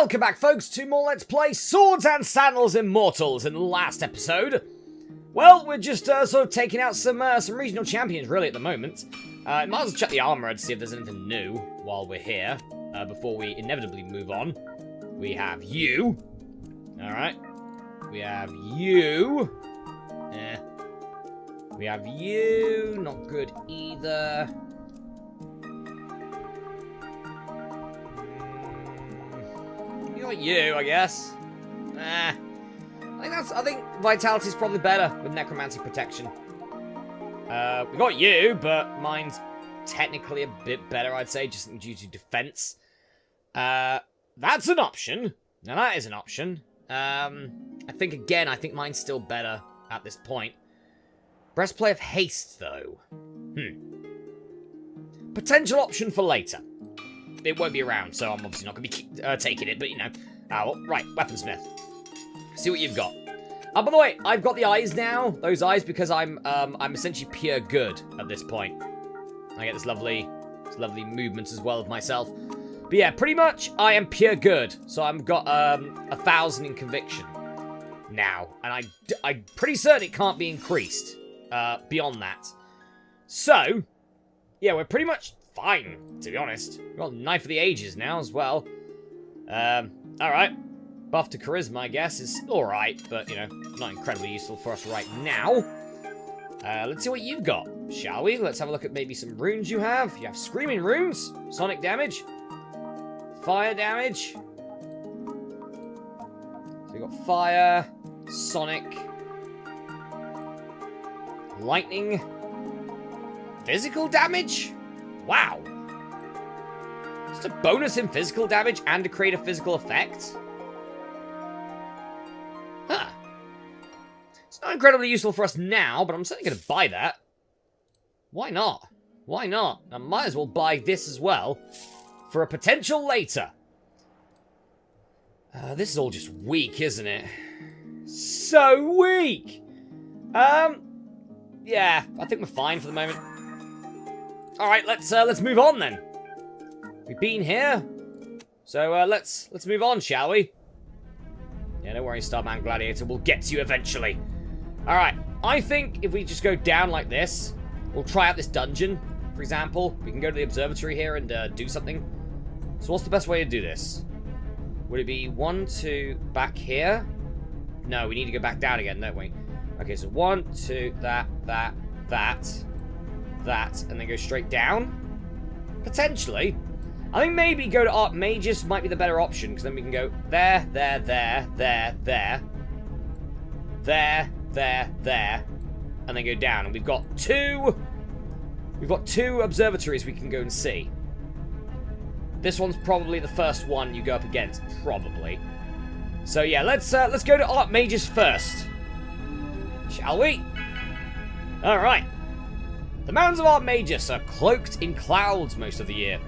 Welcome back, folks, to more Let's Play Swords and Sandals Immortals. In the last episode, well, we're just sort of taking out some regional champions, really, at the moment. Might as well check the armor to see if there's anything new while we're here, before we inevitably move on. We have you. Alright. We have you. We have you. Not good either. Like you, I guess. I think Vitality's probably better with Necromancy Protection. We got you, but mine's technically a bit better, I'd say, just due to defense. That's an option. Now that is an option. I think mine's still better at this point. Breastplate of Haste, though. Potential option for later. It won't be around, so I'm obviously not going to be taking it, but you know. Right, Weaponsmith. See what you've got. By the way, I've got the eyes now. Those eyes because I'm essentially pure good at this point. I get this lovely movement as well of myself. But yeah, pretty much I am pure good. So I've got 1,000 in conviction now, and I'm pretty certain it can't be increased beyond that. So yeah, we're pretty much fine, to be honest. We've got Knife of the Ages now as well. Alright. Buff to Charisma, I guess, is alright, but, you know, not incredibly useful for us right now. Let's see what you've got, shall we? Let's have a look at maybe some runes you have. You have Screaming Runes, Sonic Damage, Fire Damage. So you've got Fire, Sonic, Lightning, Physical Damage? Wow. Just a bonus in physical damage and to create a physical effect? Huh. It's not incredibly useful for us now, but I'm certainly going to buy that. Why not? Why not? I might as well buy this as well for a potential later. This is all just weak, isn't it? So weak! Yeah, I think we're fine for the moment. Alright, let's move on then. We've been here. So let's move on, shall we? Yeah, don't worry, Starman Gladiator, we'll get to you eventually. Alright, I think if we just go down like this, we'll try out this dungeon, for example. We can go to the observatory here and do something. So what's the best way to do this? Would it be 1, 2, back here? No, we need to go back down again, don't we? Okay, so 1, 2, that, and then go straight down? Potentially. I think maybe go to Archmagus might be the better option, because then we can go there, and then go down. And we've got two observatories we can go and see. This one's probably the first one you go up against, probably. So yeah, let's go to Archmagus first. Shall we? Alright. The mountains of Archmagus are cloaked in clouds most of the year,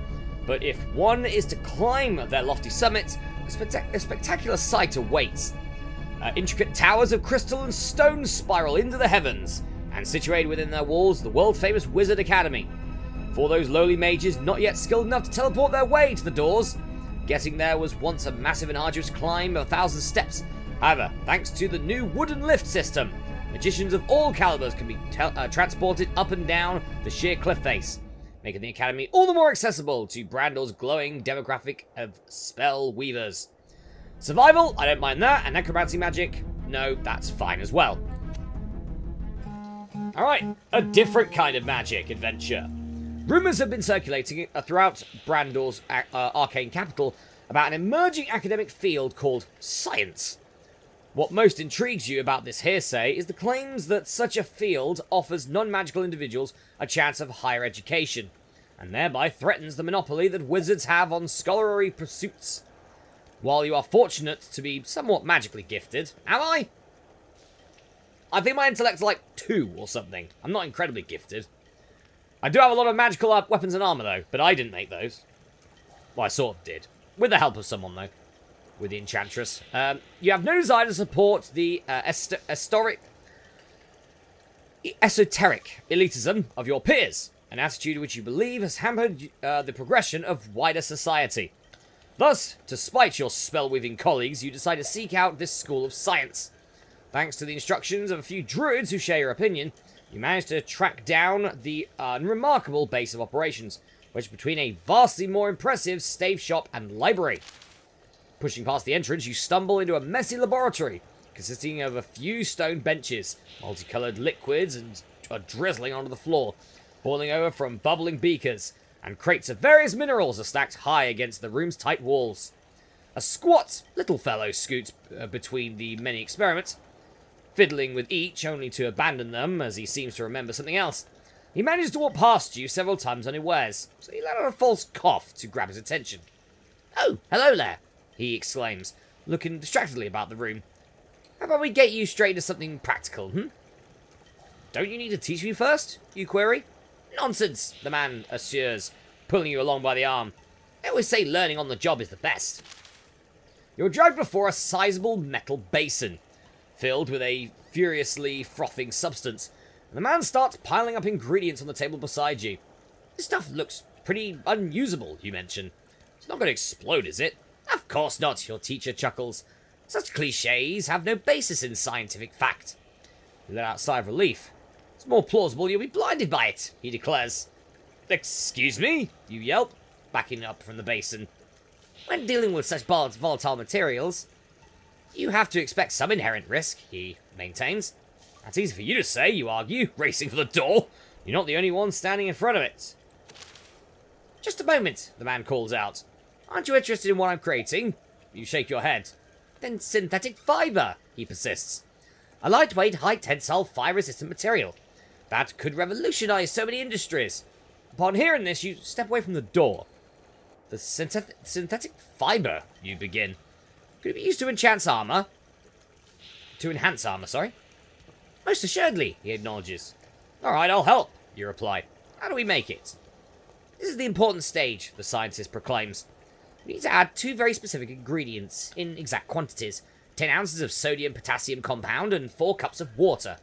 but if one is to climb their lofty summits, a spectacular sight awaits. Intricate towers of crystal and stone spiral into the heavens, and situated within their walls, the world-famous Wizard Academy. For those lowly mages not yet skilled enough to teleport their way to the doors, getting there was once a massive and arduous climb of 1,000 steps. However, thanks to the new wooden lift system, magicians of all calibers can be transported up and down the sheer cliff face, making the academy all the more accessible to Brandal's glowing demographic of spell weavers. Survival, I don't mind that, and necromancy magic, no, that's fine as well. Alright, a different kind of magic adventure. Rumours have been circulating throughout Brandal's arcane capital about an emerging academic field called science. What most intrigues you about this hearsay is the claims that such a field offers non-magical individuals a chance of higher education, and thereby threatens the monopoly that wizards have on scholarly pursuits. While you are fortunate to be somewhat magically gifted, am I? I think my intellect's like 2 or something. I'm not incredibly gifted. I do have a lot of magical weapons and armor though, but I didn't make those. Well, I sort of did. With the help of someone though. With the Enchantress. You have no desire to support the esoteric elitism of your peers, an attitude which you believe has hampered the progression of wider society. Thus, to spite your spell-weaving colleagues, you decide to seek out this school of science. Thanks to the instructions of a few druids who share your opinion, you manage to track down the unremarkable base of operations, wedged between a vastly more impressive stave shop and library. Pushing past the entrance, you stumble into a messy laboratory, consisting of a few stone benches, multicolored liquids are drizzling onto the floor, boiling over from bubbling beakers, and crates of various minerals are stacked high against the room's tight walls. A squat little fellow scoots between the many experiments, fiddling with each, only to abandon them as he seems to remember something else. He manages to walk past you several times unawares, so you let out a false cough to grab his attention. "Oh, hello there," he exclaims, looking distractedly about the room. "How about we get you straight into something practical, Don't you need to teach me first?" you query. "Nonsense," the man assures, pulling you along by the arm. "I always say learning on the job is the best." You're dragged before a sizable metal basin, filled with a furiously frothing substance, and the man starts piling up ingredients on the table beside you. "This stuff looks pretty unusable," you mention. "It's not going to explode, is it?" "Of course not," your teacher chuckles. "Such cliches have no basis in scientific fact." You let out a sigh of relief. "It's more plausible you'll be blinded by it," he declares. "Excuse me?" you yelp, backing up from the basin. "When dealing with such volatile materials, you have to expect some inherent risk," he maintains. "That's easy for you to say," you argue, racing for the door. "You're not the only one standing in front of it." "Just a moment," the man calls out. "Aren't you interested in what I'm creating?" You shake your head. "Then synthetic fibre," he persists. "A lightweight, high-tensile, fire-resistant material that could revolutionize so many industries." Upon hearing this, you step away from the door. "The synthetic fibre," you begin. "Could it be used to enhance armor?" sorry. "Most assuredly," he acknowledges. "All right, I'll help," you reply. "How do we make it?" "This is the important stage," the scientist proclaims. "We need to add 2 very specific ingredients in exact quantities. 10 ounces of sodium-potassium compound and 4 cups of water."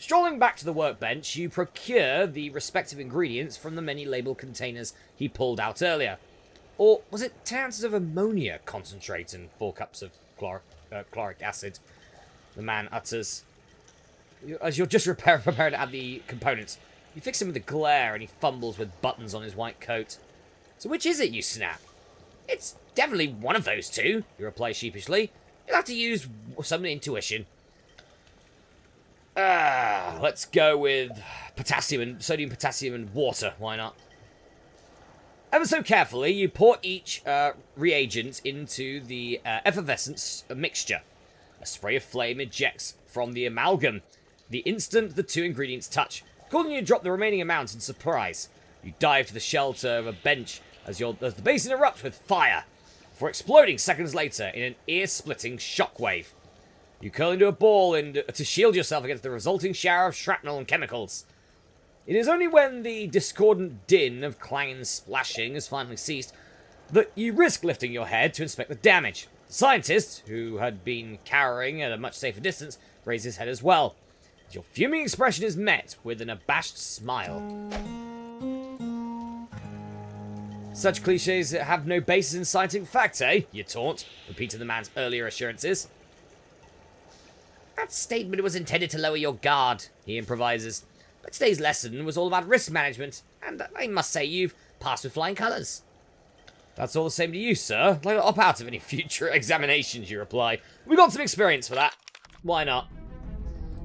Strolling back to the workbench, you procure the respective ingredients from the many labeled containers he pulled out earlier. Or was it 10 ounces of ammonia concentrate and 4 cups of chloric acid? The man utters. As you're just prepared to add the components, you fix him with a glare and he fumbles with buttons on his white coat. "So which is it, you snap?" "It's definitely one of those 2, you reply sheepishly. "You'll have to use some intuition." Let's go with sodium, potassium, and water. Why not? Ever so carefully, you pour each reagent into the effervescent mixture. A spray of flame ejects from the amalgam the instant the 2 ingredients touch, causing you to drop the remaining amount in surprise. You dive to the shelter of a bench as the basin erupts with fire, before exploding seconds later in an ear-splitting shockwave. You curl into a ball to shield yourself against the resulting shower of shrapnel and chemicals. It is only when the discordant din of clanging and splashing has finally ceased that you risk lifting your head to inspect the damage. The scientist, who had been cowering at a much safer distance, raises his head as well. Your fuming expression is met with an abashed smile. "Such cliches have no basis in scientific fact, eh?" you taunt, repeating the man's earlier assurances. "That statement was intended to lower your guard," he improvises. "But today's lesson was all about risk management, and I must say you've passed with flying colours." "That's all the same to you, sir. I'd like to opt out of any future examinations," you reply. "We've got some experience for that. Why not?"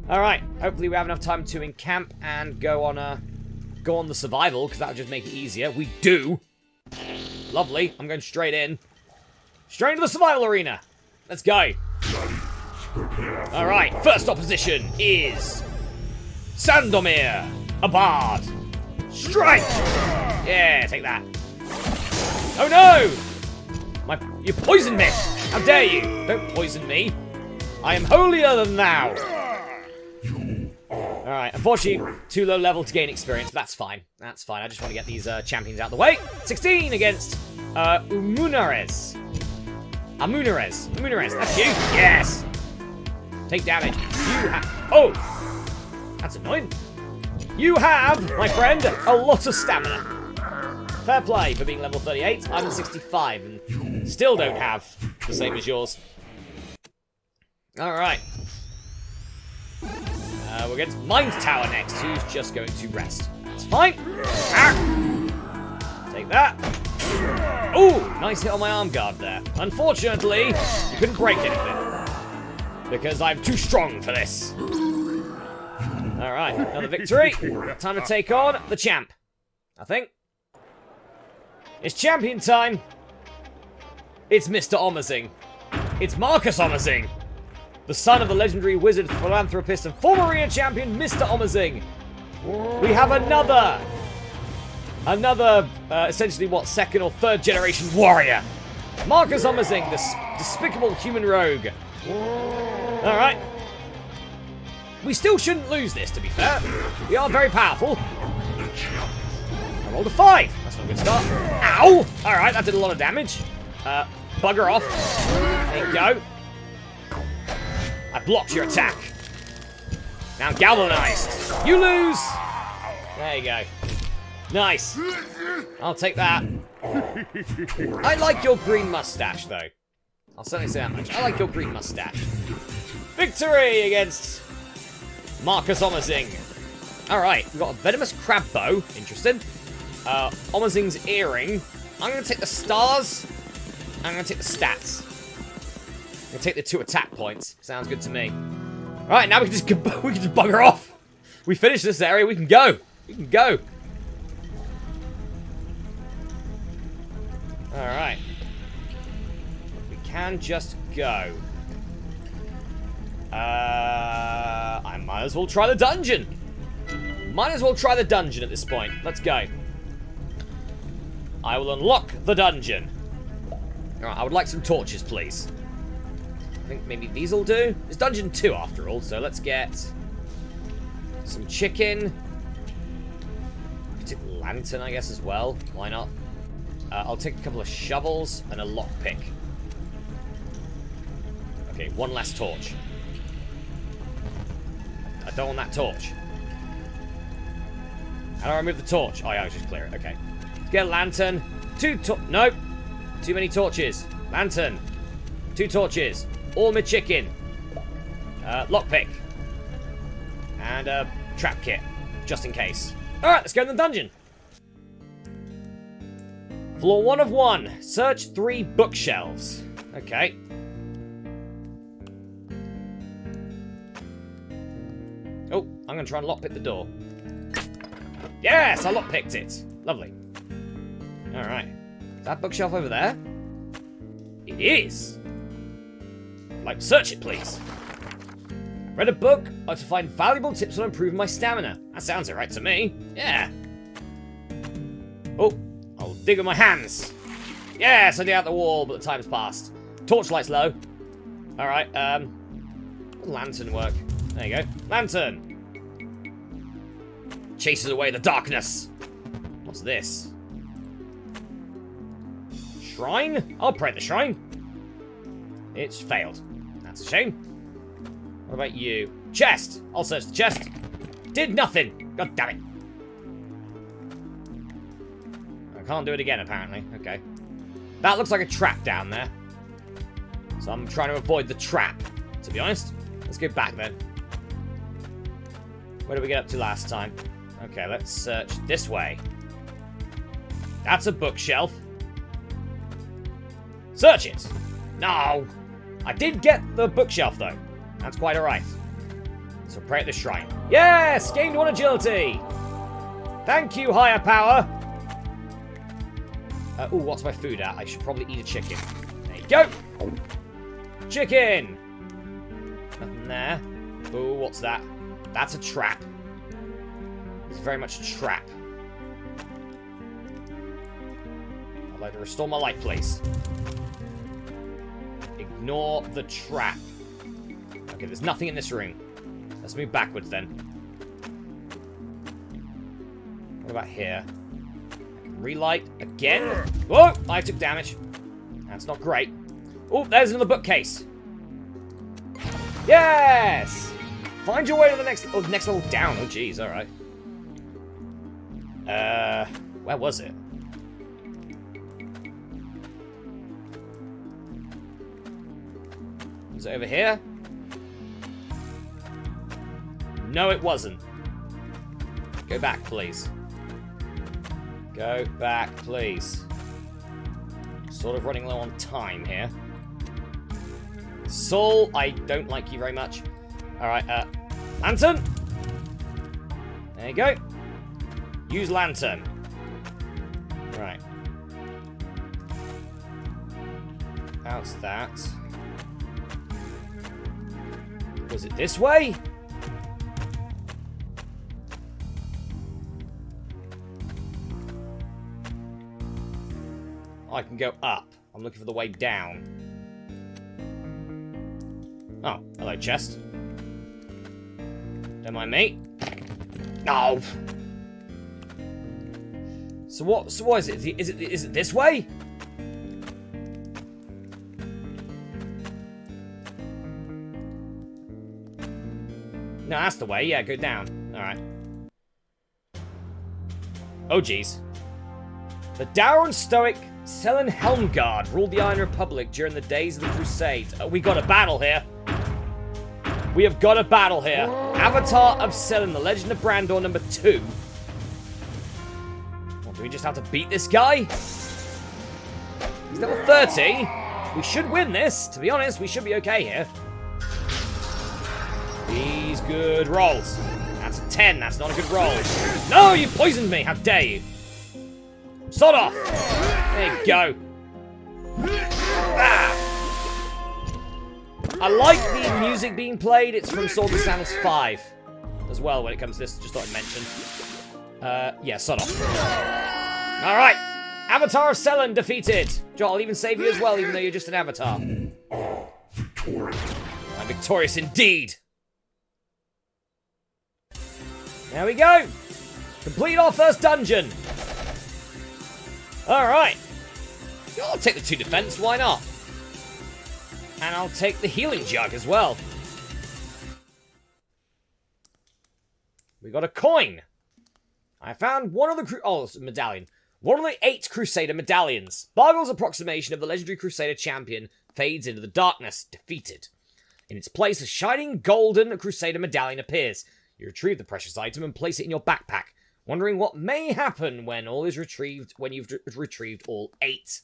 Alright, hopefully we have enough time to encamp and go on the survival, because that'll just make it easier. We do! Lovely, I'm going straight in. Straight into the survival arena! Let's go! Alright, first opposition is Sandomir, a bard. Strike! Yeah, take that. Oh no! You poisoned me! How dare you! Don't poison me! I am holier than thou! Alright, unfortunately, too low level to gain experience, but that's fine. That's fine, I just want to get these champions out of the way. 16 against Amunarez, that's you! Yes! Take damage. You have... Oh! That's annoying. You have, my friend, a lot of stamina. Fair play for being level 38. I'm 65 and still don't have the same as yours. Alright. We're going to Mind Tower next, who's just going to rest. That's fine. Take that. Ooh, nice hit on my arm guard there. Unfortunately, you couldn't break anything. Because I'm too strong for this. Alright, another victory. Time to take on the champ, I think. It's champion time. It's Mr. Ommersing. It's Marcus Ommersing. The son of the legendary wizard, philanthropist, and former arena champion, Mr. Ommersing. We have another, essentially, what, second or third generation warrior. Marcus Ommersing, the despicable human rogue. Alright. We still shouldn't lose this, to be fair. We are very powerful. I rolled a 5. That's not a good start. Ow! Alright, that did a lot of damage. Bugger off. There you go. I blocked your attack. Now galvanized. You lose! There you go. Nice. I'll take that. I like your green mustache, though. I'll certainly say that much. I like your green mustache. Victory against Marcus Ommersing. Alright, we've got a venomous crab bow. Interesting. Ommersing's earring. I'm going to take the stars. I'm going to take the stats. I'm going to take the 2 attack points. Sounds good to me. Alright, now we can just bugger off. We finished this area. We can go. We can go. Alright. We can just go. I might as well try the dungeon. Might as well try the dungeon at this point. Let's go. I will unlock the dungeon. Alright, I would like some torches, please. I think maybe these will do. It's dungeon 2 after all, so let's get some chicken. Take a lantern, I guess, as well. Why not? I'll take a couple of shovels and a lockpick. Okay, one last torch. I don't want that torch. How do I remove the torch? Oh, yeah, I'll just clear it. Okay. Let's get a lantern. Nope. Too many torches. Lantern. 2 torches. All my chicken. Lockpick. And a trap kit. Just in case. Alright, let's go in the dungeon. Floor 1 of 1. Search 3 bookshelves. Okay. Oh, I'm going to try and lockpick the door. Yes, I lockpicked it. Lovely. Alright. Is that bookshelf over there? It is. I'd like to search it, please. I read a book. I like to find valuable tips on improving my stamina. That sounds alright to me. Yeah. Oh, I'll dig with my hands. Yes, I dig out the wall, but the time's passed. Torchlight's low. Alright, lantern work. There you go. Lantern. Chases away the darkness. What's this? Shrine? I'll pray at the shrine. It's failed. That's a shame. What about you? Chest! I'll search the chest. Did nothing. God damn it. I can't do it again, apparently. Okay. That looks like a trap down there. So I'm trying to avoid the trap, to be honest. Let's go back then. Where did we get up to last time? Okay, let's search this way. That's a bookshelf. Search it! No! I did get the bookshelf, though. That's quite alright. So pray at the shrine. Yes! Gained 1 agility! Thank you, higher power! Ooh, what's my food at? I should probably eat a chicken. There you go! Chicken! Nothing there. Ooh, what's that? That's a trap. It's very much a trap. I'd like to restore my light, please. Ignore the trap. Okay, there's nothing in this room. Let's move backwards then. What about here? Relight again. Whoa! I took damage. That's not great. Oh, there's another bookcase. Yes! Find your way to the next level down. Oh, jeez. All right. Where was it? Was it over here? No, it wasn't. Go back, please. Go back, please. Sort of running low on time here. Saul, I don't like you very much. Alright, lantern! There you go. Use lantern. Right. How's that? Was it this way? I can go up. I'm looking for the way down. Oh, hello, chest. Don't mind me. No. So what is it? Is it this way? No, that's the way. Yeah, go down. All right. Oh, jeez. The dour and stoic Selen Helmgard ruled the Iron Republic during the days of the Crusades. We got a battle here. We have got a battle here. Avatar of Selen, the Legend of Brandor number 2. Well, do we just have to beat this guy? He's level 30. We should win this. To be honest, we should be okay here. These good rolls. That's a 10. That's not a good roll. No, you poisoned me. How dare you? Sod off. There you go. Ah. I like the music being played. It's from Swords and Sandals 5 as well when it comes to this. Just thought I'd mention. Yeah, sod off. Alright. Avatar of Selen defeated. Joel, I'll even save you as well, even though you're just an avatar. I'm victorious indeed. There we go. Complete our first dungeon. Alright. I'll take the 2 defense, why not? And I'll take the healing jug as well. We got a coin. I found one of the... Oh, it's a medallion. One of the 8 Crusader medallions. Bargle's approximation of the legendary Crusader champion fades into the darkness, defeated. In its place, a shining golden Crusader medallion appears. You retrieve the precious item and place it in your backpack, wondering what may happen when all is retrieved when you've retrieved all 8.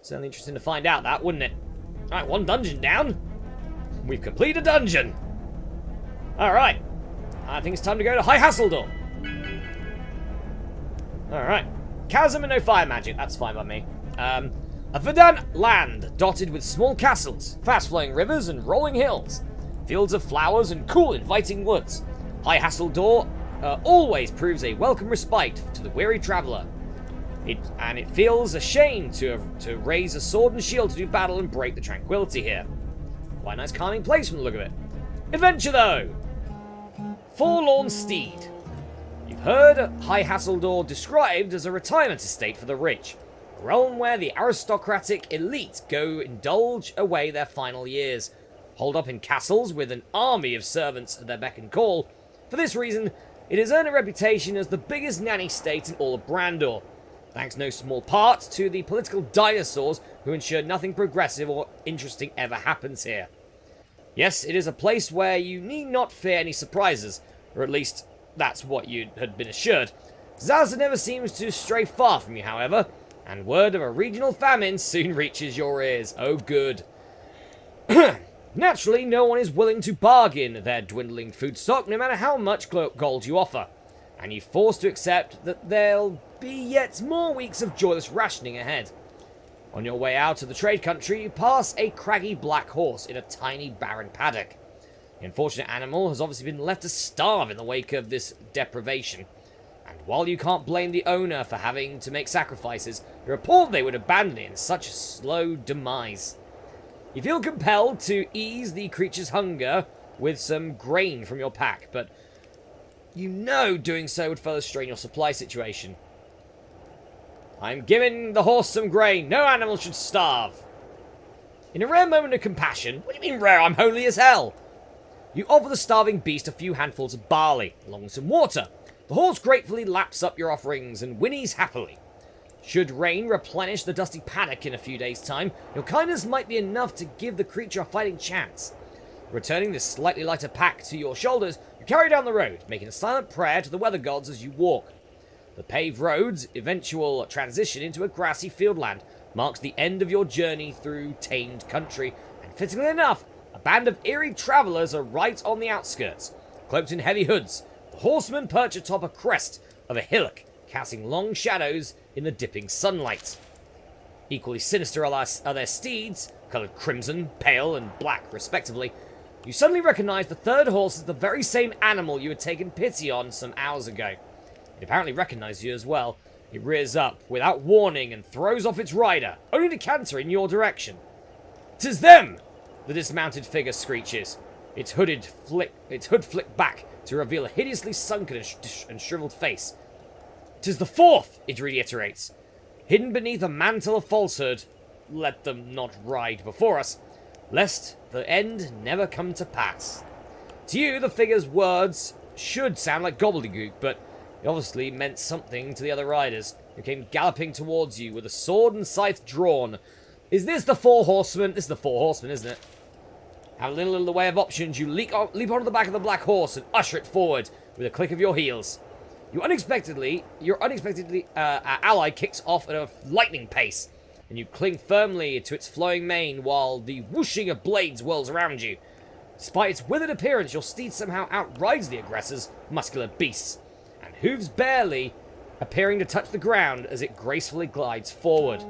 Certainly interesting to find out that, wouldn't it? Alright, 1 dungeon down. We've completed a dungeon. Alright. I think it's time to go to High Hasseldorf. Alright. Chasm and no fire magic. That's fine by me. A verdant land dotted with small castles, fast-flowing rivers and rolling hills. Fields of flowers and cool, inviting woods. High Hasseldorf always proves a welcome respite to the weary traveller. It feels a shame to raise a sword and shield to do battle and break the tranquility here. Quite a nice calming place from the look of it. Adventure though! Forlorn Steed. You've heard High Hasseldorf described as a retirement estate for the rich. A realm where the aristocratic elite go indulge away their final years. Holed up in castles with an army of servants at their beck and call. For this reason, it has earned a reputation as the biggest nanny state in all of Brandor. Thanks no small part to the political dinosaurs who ensure nothing progressive or interesting ever happens here. Yes, it is a place where you need not fear any surprises, or at least that's what you had been assured. Zaza never seems to stray far from you, however, and word of a regional famine soon reaches your ears. Oh, good. Naturally, no one is willing to bargain their dwindling food stock, no matter how much gold you offer, and you're forced to accept that there'll be yet more weeks of joyless rationing ahead. On your way out of the trade country, you pass a craggy black horse in a tiny barren paddock. The unfortunate animal has obviously been left to starve in the wake of this deprivation, and while you can't blame the owner for having to make sacrifices, you're appalled they would abandon it in such a slow demise. You feel compelled to ease the creature's hunger with some grain from your pack, but you know doing so would further strain your supply situation. I'm giving the horse some grain. No animal should starve. In a rare moment of compassion, what do you mean rare? I'm holy as hell. You offer the starving beast a few handfuls of barley, along with some water. The horse gratefully laps up your offerings and whinnies happily. Should rain replenish the dusty paddock in a few days' time, your kindness might be enough to give the creature a fighting chance. Returning this slightly lighter pack to your shoulders, you carry down the road, making a silent prayer to the weather gods as you walk. The paved road's eventual transition into a grassy fieldland marks the end of your journey through tamed country, and fittingly enough, a band of eerie travellers are right on the outskirts. Cloaked in heavy hoods, the horsemen perch atop a crest of a hillock, casting long shadows in the dipping sunlight. Equally sinister are their steeds, coloured crimson, pale, and black, respectively. You suddenly recognise the third horse as the very same animal you had taken pity on some hours ago. It apparently recognises you as well. It rears up, without warning, and throws off its rider, only to canter in your direction. "'Tis them!" the dismounted figure screeches, its hood flicked back to reveal a hideously sunken and shriveled face. "'Tis the fourth!" it reiterates. Hidden beneath a mantle of falsehood, let them not ride before us, lest the end never come to pass. To you, the figure's words should sound like gobbledygook, but it obviously meant something to the other riders, who came galloping towards you with a sword and scythe drawn. Is this the four horsemen? This is the four horsemen, isn't it? Have a little in the way of options, you leap onto the back of the black horse and usher it forward with a click of your heels. Your unexpected ally kicks off at a lightning pace, and you cling firmly to its flowing mane while the whooshing of blades whirls around you. Despite its withered appearance, your steed somehow outrides the aggressor's muscular beasts, and hooves barely appearing to touch the ground as it gracefully glides forward.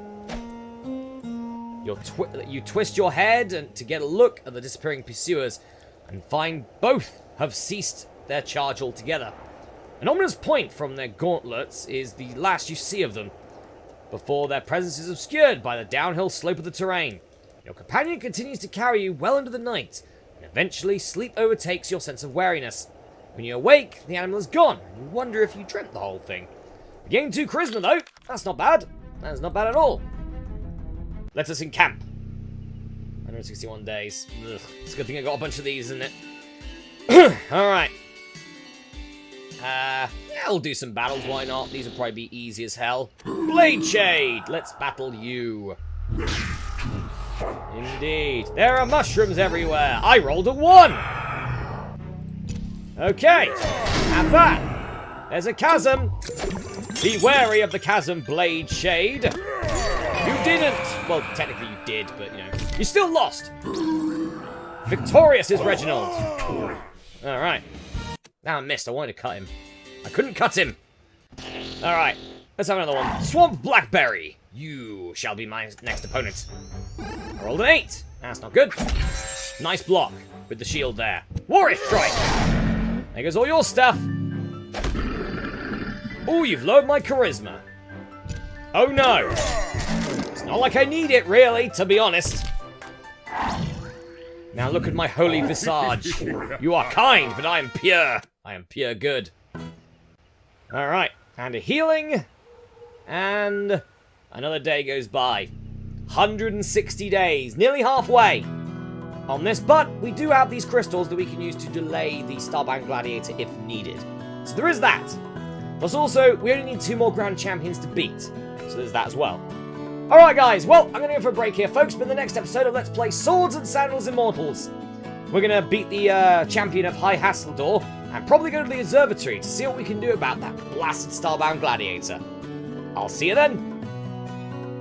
You twist your head to get a look at the disappearing pursuers, and find both have ceased their charge altogether. An ominous point from their gauntlets is the last you see of them, before their presence is obscured by the downhill slope of the terrain. Your companion continues to carry you well into the night, and eventually sleep overtakes your sense of wariness. When you awake, the animal is gone, and you wonder if you dreamt the whole thing. You gain 2 charisma though, that's not bad. That is not bad at all. Let us encamp. 161 days. Ugh, it's a good thing I got a bunch of these, isn't it? Alright. Yeah, we'll do some battles, why not? These will probably be easy as hell. Blade Shade! Let's battle you. Indeed. There are mushrooms everywhere. I rolled a 1! Okay. Have that. There's a chasm. Be wary of the chasm, Blade Shade. You didn't. Well, technically you did, but, you know. You still lost. Victorious is Reginald. Alright. Now I missed. I wanted to cut him. I couldn't cut him. Alright. Let's have another one. Swamp Blackberry. You shall be my next opponent. I rolled an 8. That's not good. Nice block with the shield there. Warrior Strike. There goes all your stuff. Oh, you've lowered my charisma. Oh no. It's not like I need it, really, to be honest. Now look at my holy visage. You are kind, but I am pure. I am pure good. Alright, and a healing. And another day goes by. 160 days, nearly halfway on this, but we do have these crystals that we can use to delay the Starbound Gladiator if needed. So there is that. Plus also, we only need 2 more Grand Champions to beat. So there's that as well. Alright guys, well, I'm going to go for a break here, folks, but in the next episode of Let's Play Swords and Sandals Immortals, we're going to beat the champion of High Hasseldorf, and probably go to the observatory to see what we can do about that blasted Starbound Gladiator. I'll see you then.